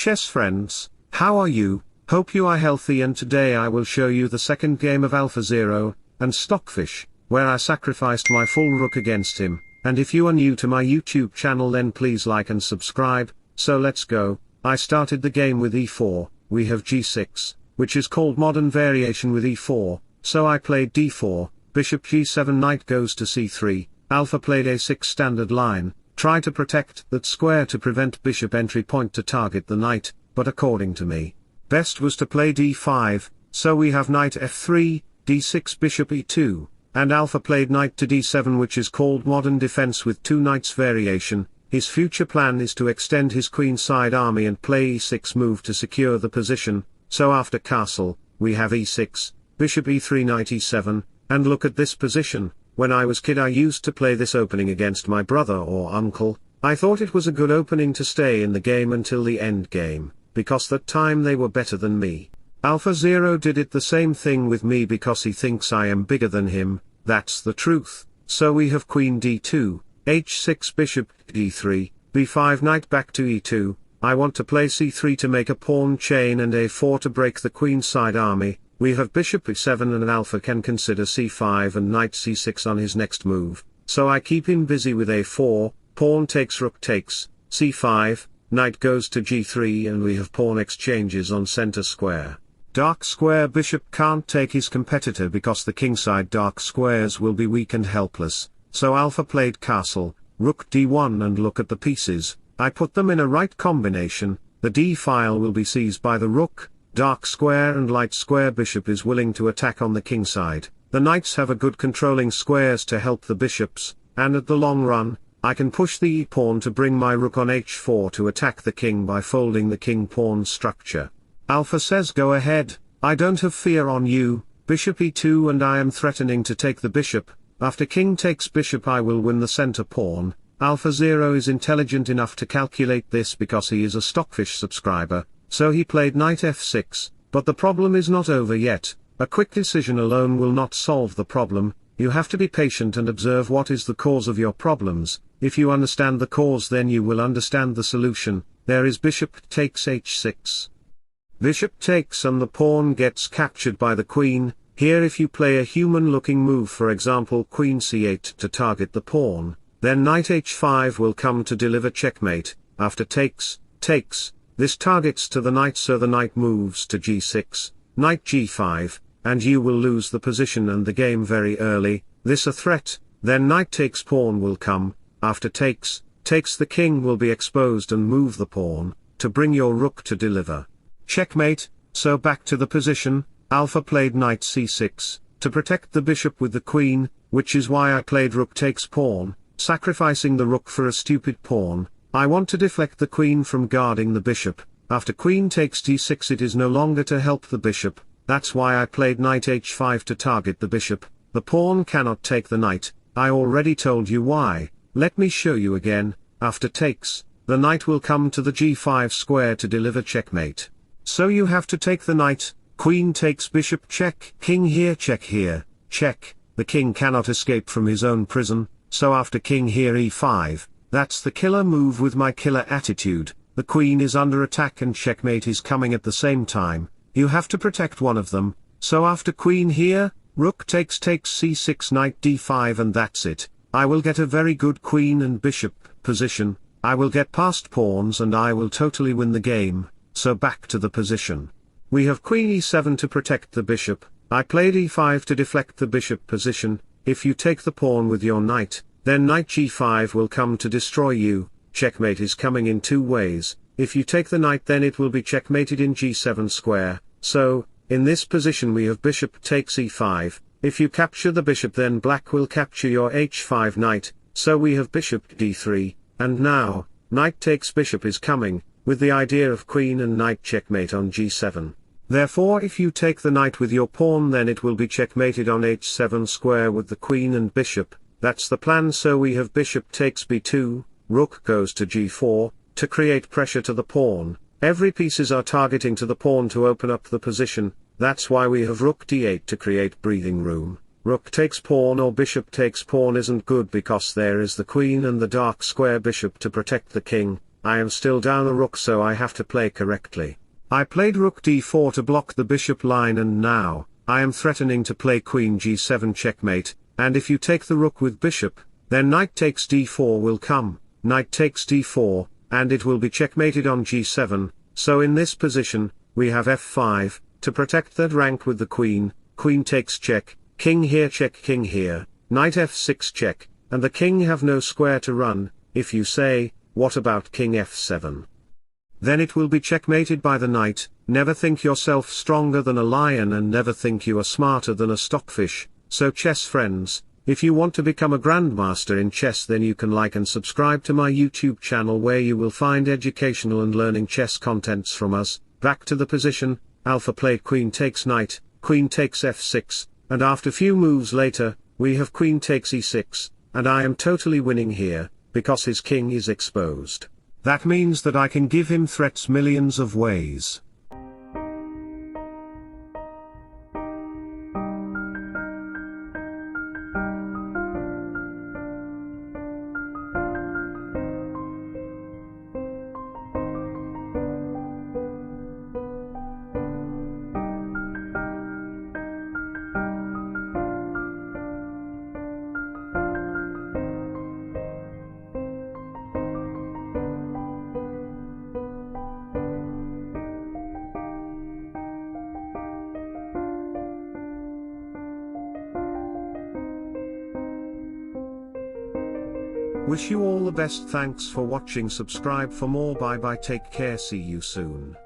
Chess friends, how are you? Hope you are healthy, and today I will show you the second game of Alphazero and Stockfish, where I sacrificed my full rook against him. And if you are new to my YouTube channel, then please like and subscribe. So let's go. I started the game with e4, we have g6, which is called modern variation with e4, so I played d4, bishop g7, knight goes to c3, Alpha played a6 standard line, try to protect that square to prevent bishop entry point to target the knight, but according to me, best was to play d5, so we have knight f3, d6 bishop e2, and Alpha played knight to d7, which is called modern defense with two knights variation. His future plan is to extend his queenside army and play e6 move to secure the position, so after castle, we have e6, bishop e3, knight e7, and look at this position. When I was kid I used to play this opening against my brother or uncle. I thought it was a good opening to stay in the game until the end game, because that time they were better than me. Alphazero did it the same thing with me because he thinks I am bigger than him, that's the truth. So we have queen d2, h6 bishop d3, b5 knight back to e2, I want to play c3 to make a pawn chain and a4 to break the queenside army. We have bishop e7 and Alpha can consider c5 and knight c6 on his next move, so I keep him busy with a4, pawn takes rook takes, c5, knight goes to g3, and we have pawn exchanges on center square. Dark square bishop can't take his competitor because the kingside dark squares will be weak and helpless, so Alpha played castle, rook d1, and look at the pieces, I put them in a right combination, the d file will be seized by the rook. Dark square and light square bishop is willing to attack on the king side. The knights have a good controlling squares to help the bishops, and at the long run, I can push the e-pawn to bring my rook on h4 to attack the king by folding the king-pawn structure. Alpha says go ahead, I don't have fear on you, bishop e2, and I am threatening to take the bishop. After king takes bishop I will win the center pawn. Alphazero is intelligent enough to calculate this because he is a Stockfish subscriber. So he played knight f6, but the problem is not over yet. A quick decision alone will not solve the problem. You have to be patient and observe what is the cause of your problems. If you understand the cause, then you will understand the solution. There is bishop takes h6. Bishop takes and the pawn gets captured by the queen. Here if you play a human looking move, for example queen c8 to target the pawn, then knight h5 will come to deliver checkmate. After takes, this targets to the knight, so the knight moves to g6, knight g5, and you will lose the position and the game very early. This a threat, then knight takes pawn will come, after takes the king will be exposed and move the pawn, to bring your rook to deliver checkmate. So back to the position, Alpha played knight c6, to protect the bishop with the queen, which is why I played rook takes pawn, sacrificing the rook for a stupid pawn. I want to deflect the queen from guarding the bishop. After queen takes d6 it is no longer to help the bishop, that's why I played knight h5 to target the bishop. The pawn cannot take the knight, I already told you why, let me show you again. After takes, the knight will come to the g5 square to deliver checkmate. So you have to take the knight, queen takes bishop check, king here, check, the king cannot escape from his own prison, so after king here e5, that's the killer move with my killer attitude. The queen is under attack and checkmate is coming at the same time. You have to protect one of them. So after queen here, rook takes c6, knight d5, and that's it. I will get a very good queen and bishop position. I will get past pawns and I will totally win the game. So back to the position. We have queen e7 to protect the bishop. I played e5 to deflect the bishop position. If you take the pawn with your knight, then knight g5 will come to destroy you. Checkmate is coming in two ways. If you take the knight, then it will be checkmated in g7 square. So, in this position we have bishop takes e5. If you capture the bishop, then black will capture your h5 knight, so we have bishop d3, and now, knight takes bishop is coming, with the idea of queen and knight checkmate on g7. Therefore if you take the knight with your pawn, then it will be checkmated on h7 square with the queen and bishop. That's the plan. So we have bishop takes b2, rook goes to g4, to create pressure to the pawn. Every pieces are targeting to the pawn to open up the position. That's why we have rook d8 to create breathing room. Rook takes pawn or bishop takes pawn isn't good because there is the queen and the dark square bishop to protect the king. I am still down a rook, so I have to play correctly. I played rook d4 to block the bishop line, and now, I am threatening to play queen g7 checkmate, and if you take the rook with bishop, then knight takes d4 will come, knight takes d4, and it will be checkmated on g7, so in this position, we have f5, to protect that rank with the queen, queen takes check, king here check, king here, knight f6 check, and the king have no square to run. If you say, what about king f7? Then it will be checkmated by the knight. Never think yourself stronger than a lion and never think you are smarter than a stockfish. So chess friends, if you want to become a grandmaster in chess, then you can like and subscribe to my YouTube channel, where you will find educational and learning chess contents from us. Back to the position, alpha played queen takes knight, queen takes f6, and after few moves later, we have queen takes e6, and I am totally winning here, because his king is exposed. That means that I can give him threats millions of ways. Wish you all the best. Thanks for watching. Subscribe for more. Bye bye, take care, see you soon.